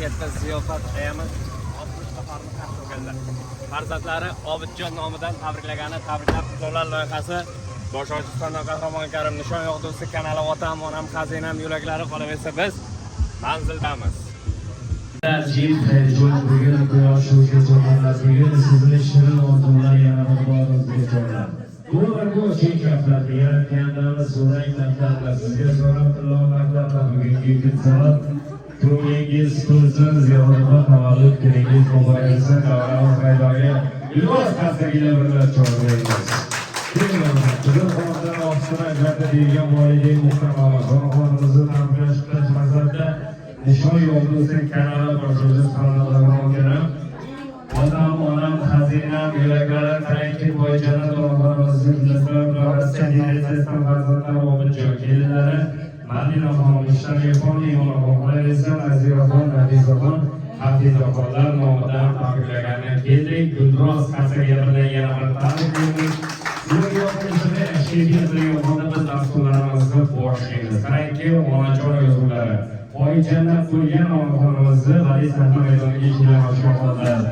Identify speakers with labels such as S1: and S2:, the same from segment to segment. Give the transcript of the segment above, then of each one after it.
S1: katta ziyofat qilamiz. 60 nafarni qarshi olganlar. Farzandlari Obidjon nomidan tabriklab qutlovlar loyihasi Boshojiston Qahramon Karim nishon yog'dusi kanali otam onam xazinam yo'laklari qolaversa biz manzildamiz.
S2: Tarjim hayjon bugun quyosh o'chganlar bugun sizni shirin orzular yana bir joylar. Bu keng gaplarni yaratganlarni so'rang taqdirlar sizga so'rab tilolmaklar bugungi kun sabab ko'nglingiz to'lsin ziyoratga tavallud kuningiz muborak bo'lsin. Davron haydoga iltimos qasdiga birlar chorlaymiz. Qizil xonadon ostida ajratib bergan volidey muhtarama xonadonimizni ta'minlash maqsadida nishon yog'dusi kanali boshlovchi xonadonlar otam onam xazinam yo'laklari tayanki bo'yicha to'g'rilarimizni bilan direksiyadan farzandlar Obidjon kelinlari Madinaxon Mushtariyaxon Imonaxon Aziraxon Nabizaxon Hafizaxonlar nomidan tabriklagani keldik. Gulroz qasaga bilan yana bir tabriklaymiz. Bugun yopilishida she'riyat bilan biz dasturlarimizni boshlaymiz. Qarangki, onajon yozuvlari Oyijanlar qo'ygan onaxonimizni G'aliy sahna maydoniga jo'natmoqchi bo'ldilar.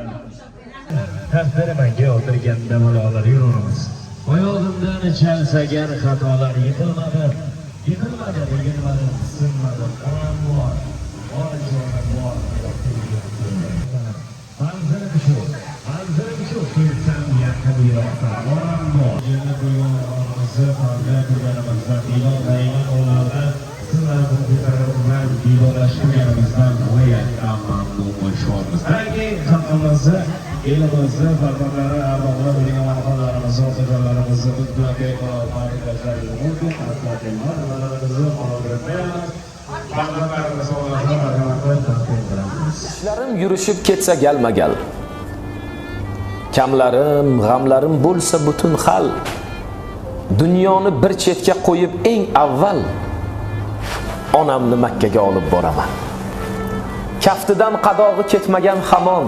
S2: Taqdirimaga o'tirganda balolar yuramiz. Oyog'imdan chalsagar xatolar yiqilmadi, sinmadi. Onam bor, onajonim bor. Manzilim shu, kelsam yaqin yiroqqa. Onam bor. Jannat qo'ygan onamizni farzand turganimizdan ilon olamda sizlarni ko'tarib vidollashganimizdan g'oyatdan mamnun bo'lishimiz. Qarang, xalqimizni elimizni farzandlari avvallar bo'lgan onaxonlarimizni otajonlarimizni butunlay fabrikashlari mumkin aslatlarimizni qoldirmaymiz. Farzandlarimiz Allohdan taqdim qilamiz.
S3: İşlerim yürüşüp ketsa gelmegal. Kamlarim, g'amlarim bo'lsa butun xal. Dunyoni bir chetga qo'yib eng avval onamni Makkaga olib boraman. Kaftidan qadog'i ketmagan hamon,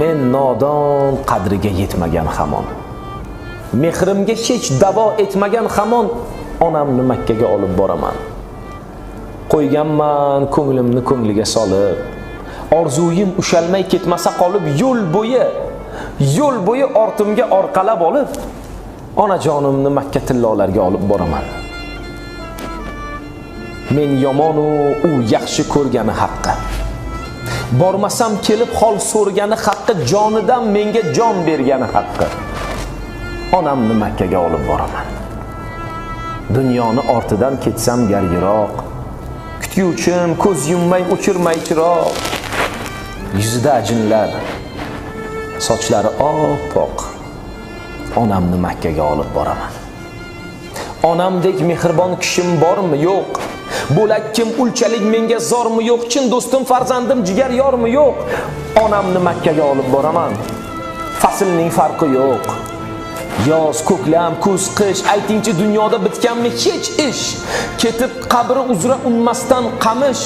S3: men nodon qadriga yetmagan hamon. Mehrimga hech davo etmagan hamon onamni Makkaga olib boraman. Qo'yganman ko'nglimni ko'ngliga solib, orzuyim ushalmay ketmasa qolib yo'l bo'yi ortimga orqalab olib, onajonimni Makka tillolarga olib boraman. Men yomonu u yaxshi ko'rgani haqqi. Bormasam kelib hol so'rgani haqqi, jonidan menga jon bergani haqqi. Onamni Makkaga olib boraman. Dunyoni ortidan ketsam gar yiroq, kutguvchim ko'z yummay o'chirmay chiroq. Yuzida ajinlar, sochlari oppoq. Onamni Makkaga olib boraman. Onamdek mehribon kishim bormi, yo'q? Bo'lakkim ulchalik menga zormi, yo'q? Chin do'stim, farzandim, jigar yormi, yo'q? Onamni Makkaga olib boraman. Faslning farqi yo'q. Yoz, ko'klam, kuz, qish, aytingchi dunyoda bitganmi hech ish? Ketib qabri uzra unmasdan qamish.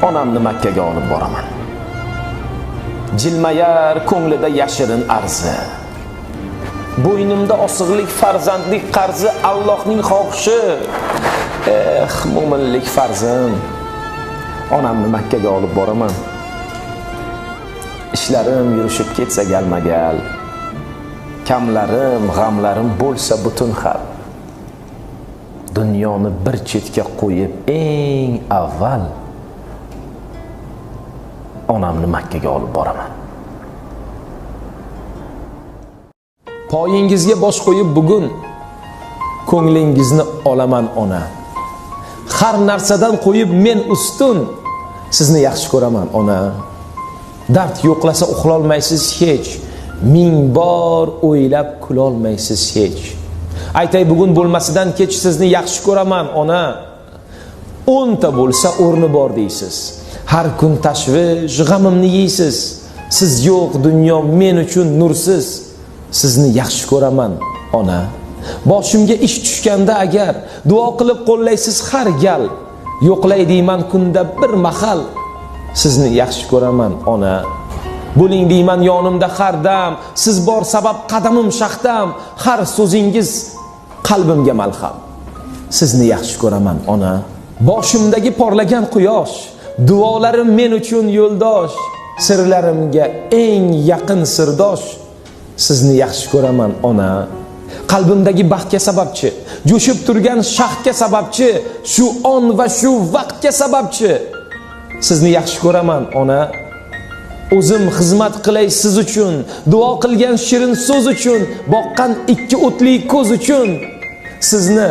S3: Onamni Makkaga olib boraman. Jilmayar ko'nglida yashirin arzi. Bo'ynimda osig'lik farzandlik qarzi, Allohning xohishi. Mo'minlik farzim. Onamni Makkaga olib boraman. Ishlarim yurishib ketsa galmagal. Kamlarim, g'amlarim bo'lsa butun xal. Dunyoni bir chetga qo'yib eng avval onamni Makkaga olib boraman. Poyingizga bosh qo'yib bugun ko'nglingizni olaman ona. Har narsadan qo'yib men ustun, sizni yaxshi ko'raman ona. Dard yo'qlasa uxlolmaysiz hech, ming bor o'ylab kulolmaysiz hech. Aytay bugun bo'lmasidan kech sizni yaxshi ko'raman ona. 10 ta bo'lsa o'rni bor deysiz. Har kun tashvish, g'amimni yeysiz. Siz yo'q dunyo men uchun nursiz. Sizni yaxshi ko'raman ona. Boshimga ish tushganda agar duo qilib qo'llaysiz har gal. Yo'qlay deyman kunda bir mahal. Sizni yaxshi ko'raman ona. Bo'ling deyman yonimda har dam. Siz bor sabab qadamim shaxdam. Har so'zingiz qalbimga malham. Sizni yaxshi ko'raman ona. Boshimdagi porlagan quyosh, Duolarim men uchun yo'ldosh, sirlarimga eng yaqin sirdosh. Sizni yaxshi ko'raman ona. Qalbimdagi baxtga sababchi, jo'shib turgan shahga sababchi, shu on va shu vaqtga sababchi. Sizni yaxshi ko'raman ona. O'zim xizmat qilay siz uchun, duo qilgan shirin so'z uchun, boqqan ikki o'tli ko'z uchun. Sizni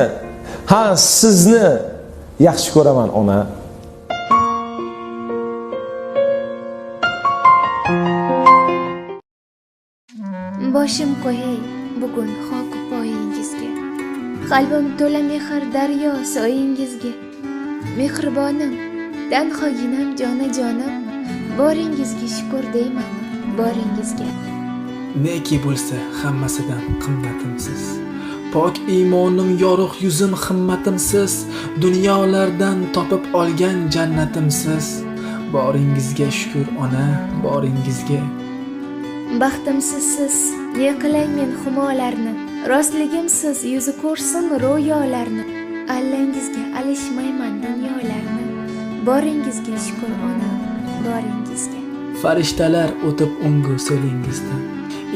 S3: yaxshi ko'raman ona.
S4: Boshim qo'yay bugun xok poyingizga. Qalbim to'la mehr daryo soyingizga. Mehribonim, tanhoginam jonajonim, boringizga shukr deyman, boringizga.
S5: Neki bo'lsa hammasidan qimmatimsiz. Pok iymonim yorug' yuzim himmatimsiz. Dunyolardan topib olgan jannatimsiz. Boringizga shukr ona, boringizga.
S4: Baxtimsiz siz, ne qilay men humolarni, rostligimsiz yuzi ko'rsin ro'yolarni. Allangizga alishmayman dunyolarni, boringizga shukr ona, boringizga.
S5: Farishtalar o'tib ungu so'lingizdan,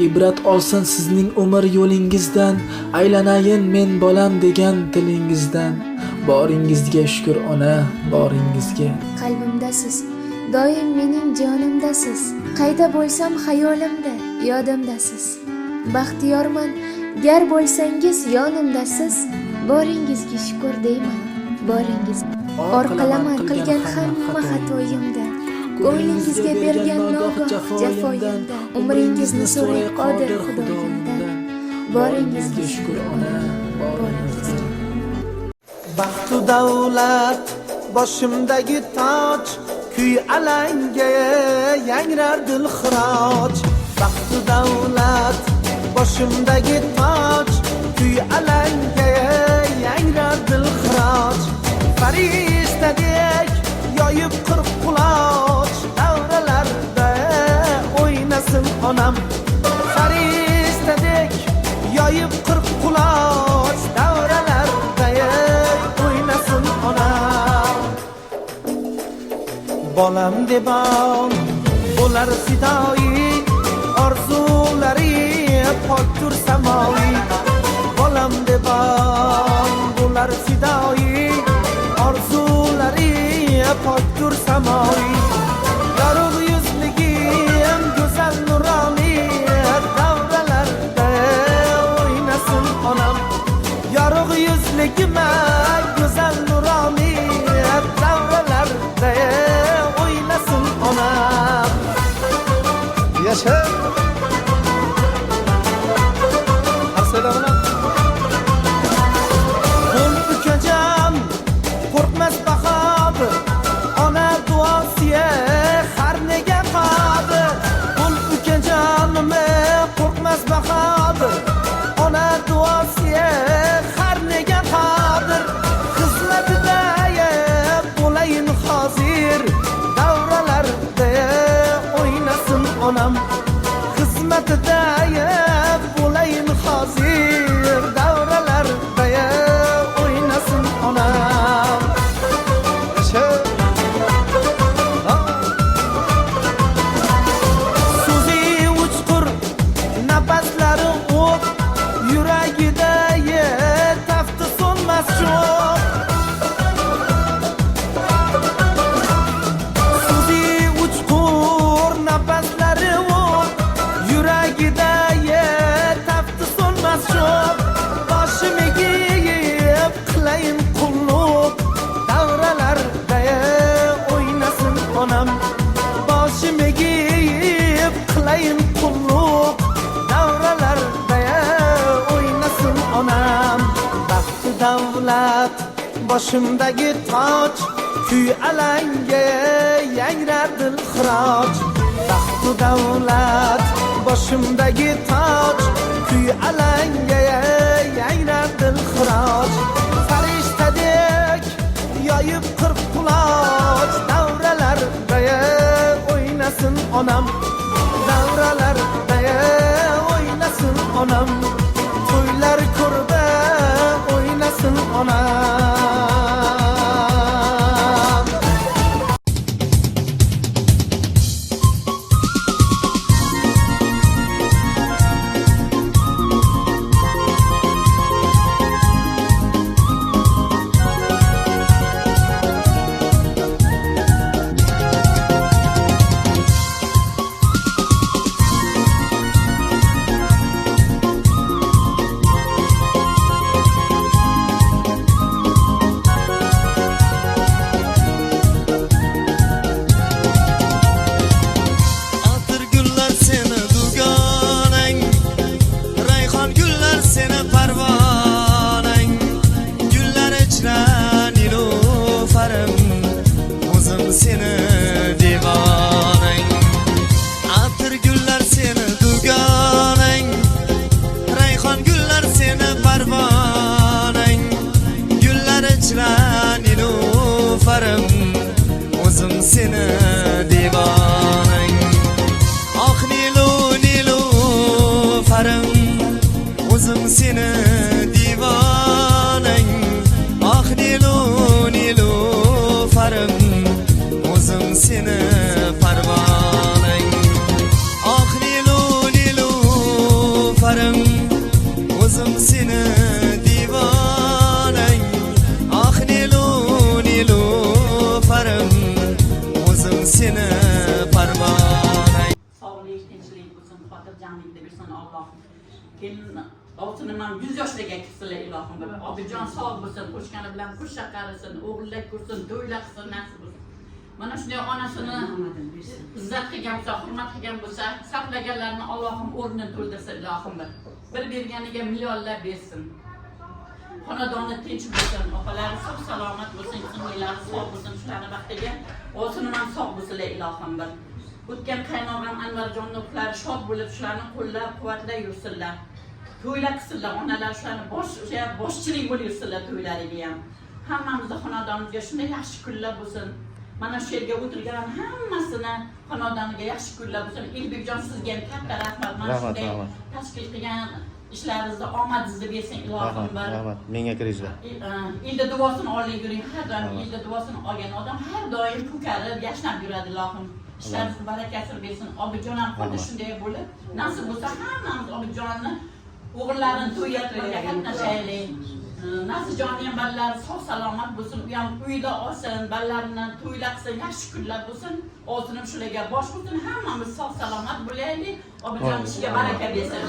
S5: ibrat olsin sizning umr yo'lingizdan, aylanayin men bolam degan tilingizdan. Boringizga shukr ona, boringizga.
S4: Qalbimdasiz, doim mening jonimdasiz, qayda bo'lsam xayolimda, yodimdasiz. Baxtiyorman, gar bo'lsangiz yonimdasiz, boringizga shukr deyman, boringizga. Orqalaman qilgan hamma xatoyimda, ko'nglingizga bergan nogoh jafoyimda, umringizni so'ray qodir Xudoyimdan, boringizga shukr ona, boringizga.
S6: Baxtu davlat boshimdagi toj, kuy alanga yangrar dilxiroj. Baxtu davlat boshimdagi toj, kuy alanga yangrar dilxiroj. Farishtadek yoyib qirq quloch, davralarda o'ynasin onam. Farishtadek yoyib qirq quloch, davralarda o'ynasin onam. Bolam debon bo'lar fidoyi, orzulari poktur samoyi. Bolam debon bo'lar fidoyi, orzulari poktur samoyi. Yorug' yuzligim go'zal nuroniy, davralarda o'ynasin onam. Yorug' yuzligim go'zal nuroniy, davralarda o'ynasin onam. Yasha qo'l ukajam qo'rqmas bahodir, ona duosiya har nega qodir. Qo'l ukajonim qo'rqmas bahodir, ona duosiya har nega qodir. Xizmatida bo'layin hozir, davralarda o'ynasin onam. Xizmatida bo'layin hozir, davralarda o'ynasin onam. So'zi uchqur, nafaslari o't, yuragida tafti so'nmas sho'x. So'zi uchqur, nafaslari o't, yuragida tafti so'nmas sho'x. Boshimga yeb qilayin qulluq, davralarda o'ynasin onam. Boshimga yeb qilayin qulluq, davralarda o'ynasin onam. Baxtu davlat boshimdagi toj, kuy alanga yangrar dilxiroj. Baxtu davlat boshimdagi toj, kuy alanga yangrar dilxiroj. Farishtadek yoyib qirq quloch, davralarda o'ynasin onam. Davralarda o'ynasin onam. To'ylar ko'rba o'ynasin onam. nilufarim o'zim seni devonang ah nilufarim o'zim seni devonang ah nilufarim o'zim seni parvonang ah nilufarim o'zim seni devonang ah nilufarim o'zim seni parvonang
S7: sog'lik tinchlik bo'lsin xotirjamlikda bersin Alloh kelin oltini man 100 yoshlarga kirsinlar ilohim obijon sog' bo'lsin qo'shgani bilan qo'sha qarisin o'g'illar ko'rsin to'ylar qilsin nasib bo'lsin mana shunday onasini izzat qilgan bo'lsa hurmat qilgan bo'lsa saqlaganlarni Allohim o'rnini to'ldirsin ilohim bir berganiga millionlar bersin xonadoni tinch bo'lsin opalari sog' salomat bo'lsin singlilari sog' bo'lsin shularni baxtiga oltini man sog' bo'lsinlar ilohim o'tgan qaynog'am Anvarjonning uklari shod bo'lib shularni qo'llab quvvatlab yursinlar to'ylar qilsinlar onalar shularni boshchilik bo'lib yursinlar to'ylariga ham hammamizni xonadonimizga shunday yaxshi kunlar bo'lsin mana shu yerga o'tirgan hammasini xonadoniga yaxshi kunlar bo'lsin Elbekjon sizga ham katta rahmat mana shunday tashkil qilgan ishlaringizni omadingizni bersin ilohim
S8: rahmat menga kiringlar
S7: ilda duosini olib yuring har doim ilda duosini olgan odam har doim ko'karib yashnab yuradi ilohim ishlaringizni barakasini bersin obijon ham xuddi shunday bo'lib nasib bo'lsa hammamiz obijonni o'g'illarini to'yatlarga qatnashaylik Nasijonni ham ballar sog' salomat bo'lsin, u ham uyda olsin, ballarini to'ylar qilsin, yaxshi kunlar bo'lsin, oltinim shularga bosh bo'lsin, hammamiz sog' salomat bo'laylik. Obijon ishiga baraka bersin.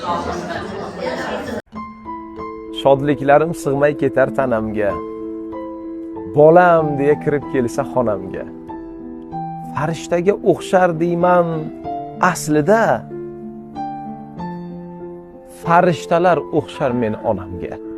S3: Shodliklarim sig'may ketar tanamga. Bolam deya kirib kelsa xonamga. Farishtaga o'xshar deyman aslida. Farishtalar o'xshar men onamga.